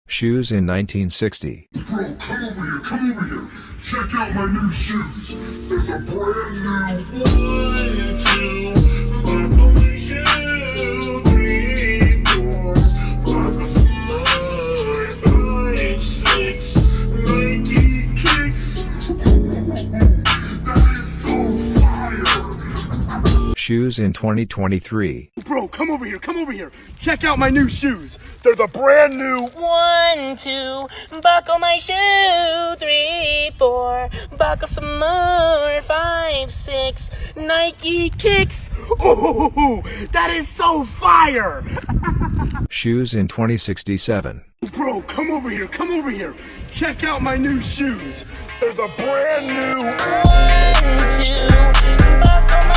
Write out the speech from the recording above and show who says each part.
Speaker 1: Shoes in 1960.
Speaker 2: Bro, come over here, come over here. Check out my new shoes. They're the brand new 1, 2, Compilation, 3, 4, 5, 6, Nike kicks. That is so fire.
Speaker 1: Shoes in 2023.
Speaker 3: Bro, come over here, come over here. Check out my new shoes. They're the brand new
Speaker 4: 1, 2, buckle my shoe. 3, 4, buckle some more. 5, 6, Nike kicks.
Speaker 3: Oh, that is so fire.
Speaker 1: Shoes in 2067.
Speaker 3: Bro, come over here, come over here. Check out my new shoes. They're the brand new
Speaker 4: 1, 2, buckle my